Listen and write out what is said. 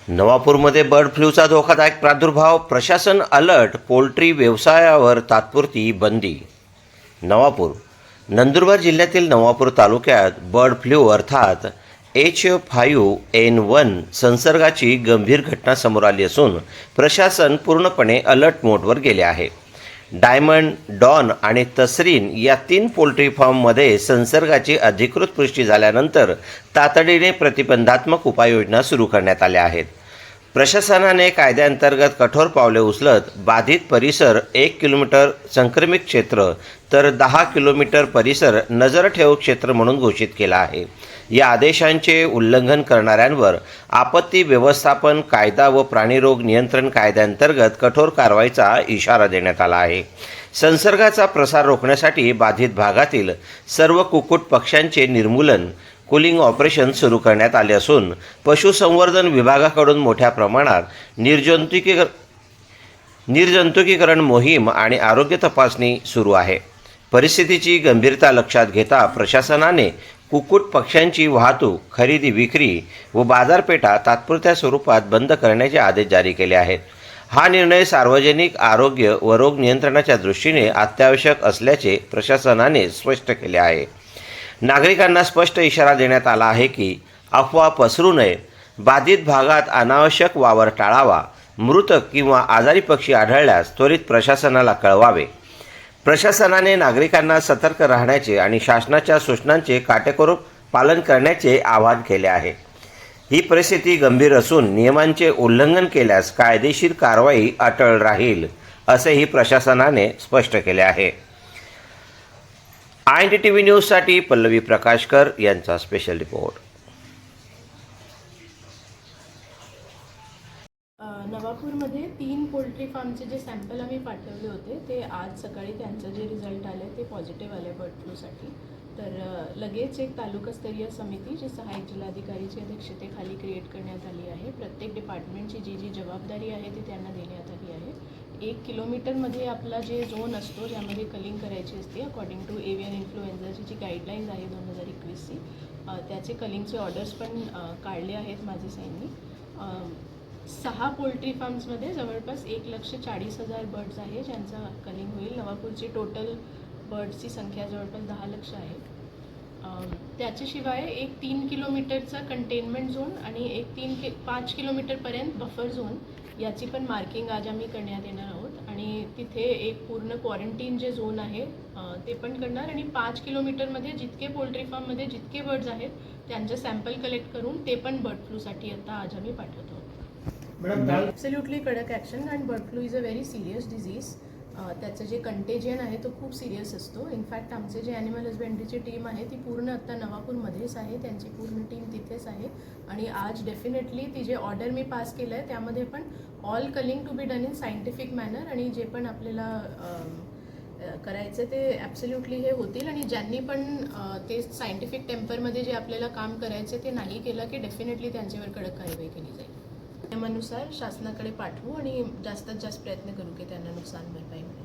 नवापूरमध्ये bird फ्लूचा धोकादायक प्रादुर्भाव, प्रशासन अलर्ट, पोल्ट्री व्यवसायावर तात्पुरती बंदी. नवापूर. नंदुरबार जिल्ह्यातील नवापूर तालुक्यात बर्ड फ्लू अर्थात H5N1 संसर्गाची गंभीर घटना समोर आली असून प्रशासन पूर्णपणे अलर्ट मोडवर गेले आहे. डायमंड, डॉन आणि तसरीन या 3 पोल्ट्री फार्ममध्ये संसर्गाची अधिकृत पुष्टी झाल्यानंतर तातडीने प्रतिबंधात्मक उपाययोजना सुरू करण्यात आल्या आहेत. प्रशासनाने कायद्याअंतर्गत कठोर पावले उचलत बाधित परिसर 1 किलोमीटर संक्रमित क्षेत्र तर 10 किलोमीटर परिसर नजर ठेव क्षेत्र म्हणून घोषित केला आहे. या आदेशांचे उल्लंघन करणाऱ्यांवर आपत्ती व्यवस्थापन कायदा व प्राणीरोग नियंत्रण कायद्याअंतर्गत कठोर कारवाईचा इशारा देण्यात आला आहे. संसर्गाचा प्रसार रोखण्यासाठी बाधित भागातील सर्व कुक्कुट पक्ष्यांचे निर्मूलन कूलिंग ऑपरेशन सुरू करण्यात आले असून पशुसंवर्धन विभागाकडून मोठ्या प्रमाणात निर्जंतुकीकरण मोहीम आणि आरोग्य तपासणी सुरू आहे. परिस्थितीची गंभीरता लक्षात घेता प्रशासनाने कुक्कुट पक्ष्यांची वाहतूक, खरेदी, विक्री व बाजारपेठा तात्पुरत्या स्वरूपात बंद करण्याचे आदेश जारी केले आहेत. हा निर्णय सार्वजनिक आरोग्य व रोग नियंत्रणाच्या दृष्टीने अत्यावश्यक असल्याचे प्रशासनाने स्पष्ट केले आहे. नागरिकांना स्पष्ट इशारा देण्यात आला आहे की अफवा पसरू नये, बाधित भागात अनावश्यक वावर टाळावा, मृत किंवा आजारी पक्षी आढळल्यास त्वरित प्रशासनाला कळवावे. प्रशासनाने नागरिकांना सतर्क राहण्याचे आणि शासनाच्या सूचनांचे काटेकोर पालन करण्याचे आवाहन केले आहे. ही परिस्थिती गंभीर असून नियमांचे उल्लंघन केल्यास कायदेशीर कारवाई अटळ राहील, असेही प्रशासनाने स्पष्ट केले आहे. INDTV न्यूजसाठी पल्लवी प्रकाशकर यांचा स्पेशल रिपोर्ट. नवापूरमध्ये 3 पोल्ट्री फार्मचे जे सॅम्पल आम्ही पाठवले होते ते आज सकाळी त्यांचं जे रिझल्ट आले ते पॉझिटिव्ह आले बर्ड फ्लूसाठी. तर लगेच एक तालुकास्तरीय समिती जी सहाय्यक जिल्हाधिकारीच्या अध्यक्षतेखाली क्रिएट करण्यात आली आहे. प्रत्येक डिपार्टमेंटची जी जी जबाबदारी आहे ती त्यांना देण्यात आली आहे. 1 किलोमीटरमध्ये आपला जे झोन असतो ज्यामध्ये कलिंग करायची असते अकॉर्डिंग टू एवियन इन्फ्लुएन्झाची जी गाईडलाईन्स आहे 2021ची, त्याचे कलिंगचे ऑर्डर्स पण काढले आहेत माझे साईंनी. 6 पोल्ट्री फार्म्समध्ये जवळपास 1,40,000 बर्ड्स आहे ज्यांचा कलिंग होईल. नवापूरची टोटल बर्ड्सची संख्या जवळपास 10 लाख आहे. त्याच्याशिवाय एक 3 किलोमीटरचा कंटेनमेंट झोन आणि एक 5 किलोमीटरपर्यंत बफर झोन याची पण मार्किंग आज आम्ही करण्यात येणार आहोत. आणि तिथे एक पूर्ण क्वारंटीन जे झोन आहे ते पण करणार. आणि 5 किलोमीटरमध्ये जितके पोल्ट्री फार्ममध्ये जितके बर्ड्स आहेत त्यांचे सॅम्पल कलेक्ट करून ते पण बर्ड फ्लूसाठी आता आज आम्ही पाठवतो. ॲब्सोल्युटली कडक action. And bird flu is a very serious disease. त्याचं जे कंटेजियन आहे तो खूप सिरियस असतो. इनफॅक्ट आमचे जे ॲनिमल हजबेंड्रीची टीम आहे ती पूर्ण आत्ता नवापूरमध्येच आहे, त्यांची पूर्ण टीम तिथेच आहे. आणि आज डेफिनेटली ती जे ऑर्डर मी पास केलं आहे त्यामध्ये पण all culling to be done in scientific manner. आणि जे पण आपल्याला करायचं ते ॲब्सोल्युटली हे होतील. आणि ज्यांनी पण ते सायंटिफिक टेम्परमध्ये जे आपल्याला काम करायचं ते नाही केलं की डेफिनेटली त्यांच्यावर कडक कारवाई केली जाईल. नियमानुसार शासनाकडे पाठवू आणि जास्तीत जास्त प्रयत्न करू की त्यांना नुकसान भरपाई मिळेल.